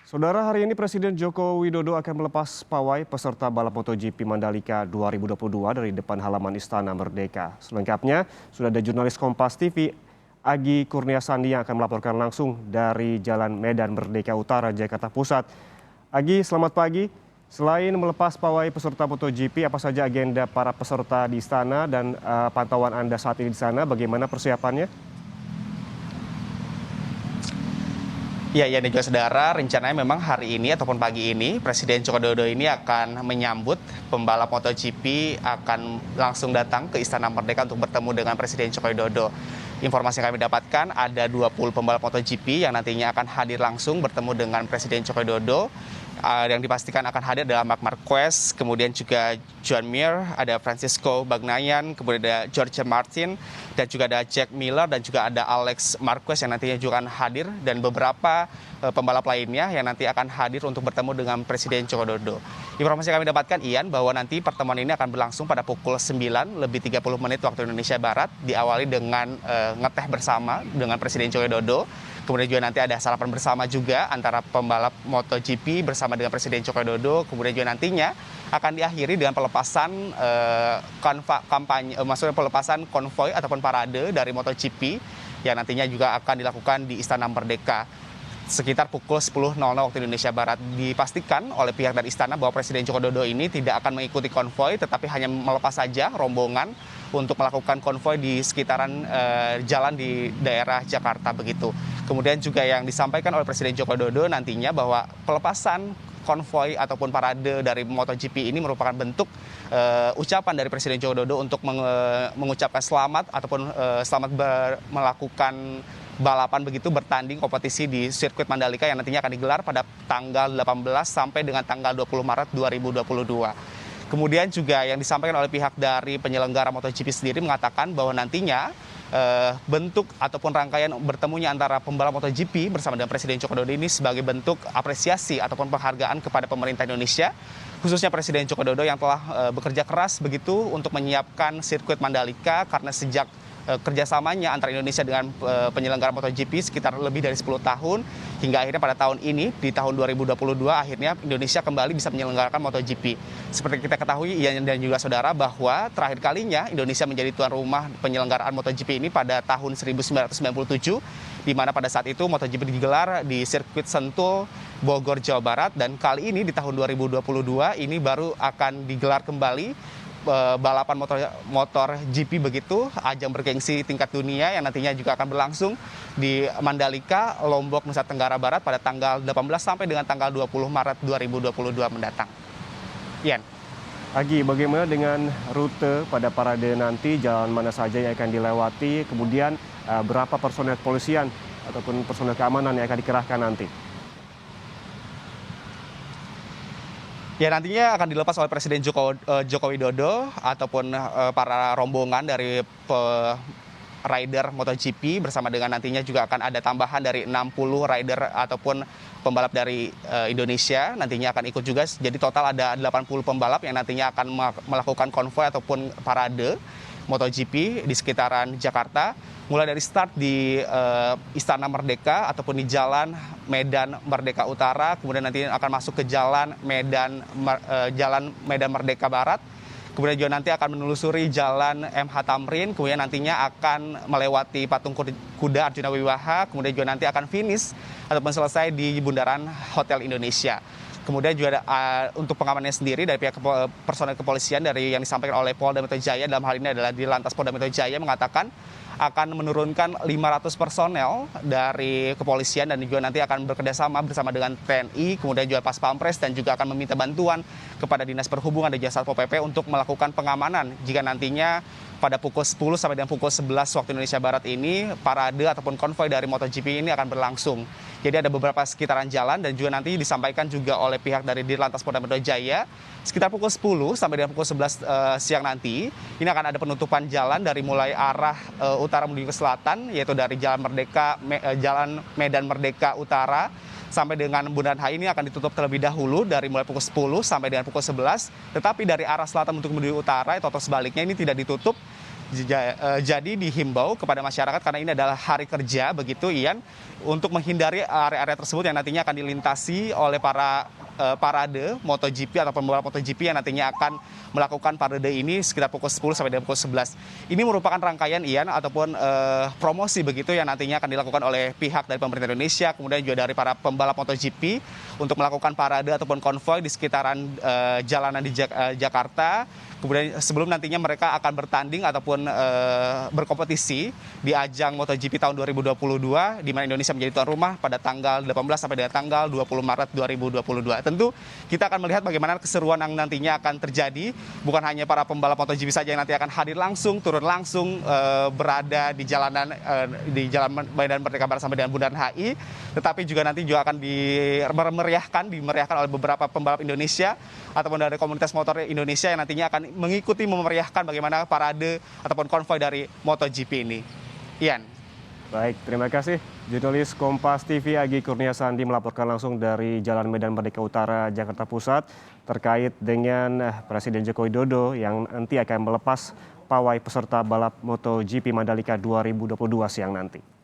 Saudara, hari ini Presiden Joko Widodo akan melepas pawai peserta balap MotoGP Mandalika 2022 dari depan halaman Istana Merdeka. Selengkapnya, sudah ada jurnalis Kompas TV, Agi Kurniasandi yang akan melaporkan langsung dari Jalan Medan Merdeka Utara, Jakarta Pusat. Agi, selamat pagi. Selain melepas pawai peserta MotoGP, apa saja agenda para peserta di istana dan pantauan Anda saat ini di sana, bagaimana persiapannya? Ya, dan juga saudara, rencananya memang hari ini ataupun pagi ini Presiden Joko Widodo ini akan menyambut pembalap MotoGP akan langsung datang ke Istana Merdeka untuk bertemu dengan Presiden Joko Widodo. Informasi yang kami dapatkan ada 20 pembalap MotoGP yang nantinya akan hadir langsung bertemu dengan Presiden Joko Widodo. Yang dipastikan akan hadir adalah Marc Marquez, kemudian juga Joan Mir, ada Francisco Bagnaia, kemudian ada George Martin, dan juga ada Jack Miller, dan juga ada Alex Marquez yang nantinya juga akan hadir, dan beberapa pembalap lainnya yang nanti akan hadir untuk bertemu dengan Presiden Joko Widodo. Informasi yang kami dapatkan, Ian, bahwa nanti pertemuan ini akan berlangsung pada pukul 9:30 waktu Indonesia Barat, diawali dengan ngeteh bersama dengan Presiden Joko Widodo. Kemudian juga nanti ada sarapan bersama juga antara pembalap MotoGP bersama dengan Presiden Joko Widodo. Kemudian juga nantinya akan diakhiri dengan pelepasan maksudnya pelepasan konvoi ataupun parade dari MotoGP yang nantinya juga akan dilakukan di Istana Merdeka sekitar pukul 10.00 waktu Indonesia Barat. Dipastikan oleh pihak dari istana bahwa Presiden Joko Widodo ini tidak akan mengikuti konvoi, tetapi hanya melepas saja rombongan untuk melakukan konvoi di sekitaran jalan di daerah Jakarta begitu. Kemudian juga yang disampaikan oleh Presiden Joko Widodo nantinya bahwa pelepasan konvoi ataupun parade dari MotoGP ini merupakan bentuk ucapan dari Presiden Joko Widodo untuk mengucapkan selamat ataupun selamat melakukan balapan begitu, bertanding kompetisi di sirkuit Mandalika yang nantinya akan digelar pada tanggal 18 sampai dengan tanggal 20 Maret 2022. Kemudian juga yang disampaikan oleh pihak dari penyelenggara MotoGP sendiri mengatakan bahwa nantinya bentuk ataupun rangkaian bertemunya antara pembalap MotoGP bersama dengan Presiden Joko Widodo ini sebagai bentuk apresiasi ataupun penghargaan kepada pemerintah Indonesia, khususnya Presiden Joko Widodo yang telah bekerja keras begitu untuk menyiapkan sirkuit Mandalika, karena sejak kerjasamanya antara Indonesia dengan penyelenggara MotoGP sekitar lebih dari 10 tahun, hingga akhirnya pada tahun ini, di tahun 2022, akhirnya Indonesia kembali bisa menyelenggarakan MotoGP. Seperti kita ketahui, Ian dan juga saudara, bahwa terakhir kalinya Indonesia menjadi tuan rumah penyelenggaraan MotoGP ini pada tahun 1997, di mana pada saat itu MotoGP digelar di sirkuit Sentul, Bogor, Jawa Barat, dan kali ini di tahun 2022 ini baru akan digelar kembali balapan motor GP begitu, ajang bergengsi tingkat dunia yang nantinya juga akan berlangsung di Mandalika, Lombok, Nusa Tenggara Barat pada tanggal 18 sampai dengan tanggal 20 Maret 2022 mendatang. Ian. Agi, bagaimana dengan rute pada parade nanti, jalan mana saja yang akan dilewati, kemudian berapa personel kepolisian ataupun personel keamanan yang akan dikerahkan nanti? Ya, nantinya akan dilepas oleh Presiden Joko Widodo ataupun para rombongan dari rider MotoGP bersama dengan nantinya juga akan ada tambahan dari 60 rider ataupun pembalap dari Indonesia nantinya akan ikut juga. Jadi total ada 80 pembalap yang nantinya akan melakukan konvoi ataupun parade MotoGP di sekitaran Jakarta, mulai dari start di Istana Merdeka ataupun di Jalan Medan Merdeka Utara, kemudian nanti akan masuk ke Jalan Medan Merdeka Barat, kemudian juga nanti akan menelusuri Jalan MH Tamrin, kemudian nantinya akan melewati patung kuda Arjuna Wiwaha, kemudian juga nanti akan finish ataupun selesai di Bundaran Hotel Indonesia. Kemudian juga untuk pengamanannya sendiri dari pihak personel kepolisian dari yang disampaikan oleh Polda Metro Jaya, dalam hal ini adalah di Lantas Polda Metro Jaya, mengatakan akan menurunkan 500 personel dari kepolisian dan juga nanti akan bekerjasama bersama dengan TNI, kemudian juga Pas Pampres, dan juga akan meminta bantuan kepada Dinas Perhubungan dan juga Satpol PP untuk melakukan pengamanan jika nantinya pada pukul 10 sampai dengan pukul 11 waktu Indonesia Barat ini parade ataupun konvoi dari MotoGP ini akan berlangsung. Jadi ada beberapa sekitaran jalan dan juga nanti disampaikan juga oleh pihak dari Dirlantas Polda Metro Jaya sekitar pukul 10 sampai dengan pukul 11 siang nanti ini akan ada penutupan jalan dari mulai arah utara menuju ke selatan, yaitu dari Jalan Medan Merdeka Utara sampai dengan Bundaran HI ini akan ditutup terlebih dahulu dari mulai pukul 10 sampai dengan pukul 11. Tetapi dari arah selatan untuk menuju utara atau sebaliknya ini tidak ditutup Jadi dihimbau kepada masyarakat karena ini adalah hari kerja begitu Ian, untuk menghindari area-area tersebut yang nantinya akan dilintasi oleh para parade MotoGP atau pembalap MotoGP yang nantinya akan melakukan parade ini sekitar pukul 10 sampai dengan pukul 11. Ini merupakan rangkaian Ian ataupun promosi begitu yang nantinya akan dilakukan oleh pihak dari pemerintah Indonesia, kemudian juga dari para pembalap MotoGP untuk melakukan parade ataupun konvoi di sekitaran jalanan di Jakarta. Kemudian sebelum nantinya mereka akan bertanding ataupun berkompetisi di ajang MotoGP tahun 2022 di mana Indonesia menjadi tuan rumah pada tanggal 18 sampai dengan tanggal 20 Maret 2022. Tentu kita akan melihat bagaimana keseruan yang nantinya akan terjadi, bukan hanya para pembalap MotoGP saja yang nanti akan hadir langsung, turun langsung berada di jalanan di Jalan Medan Merdeka Barat sampai dengan Bundaran HI, tetapi juga nanti juga akan dimeriahkan oleh beberapa pembalap Indonesia ataupun dari komunitas motor Indonesia yang nantinya akan mengikuti memeriahkan bagaimana parade ataupun konvoi dari MotoGP ini. Ian. Baik, terima kasih. Jurnalis Kompas TV Agi Kurnia Sandi melaporkan langsung dari Jalan Medan Merdeka Utara, Jakarta Pusat terkait dengan Presiden Joko Widodo yang nanti akan melepas pawai peserta balap MotoGP Mandalika 2022 siang nanti.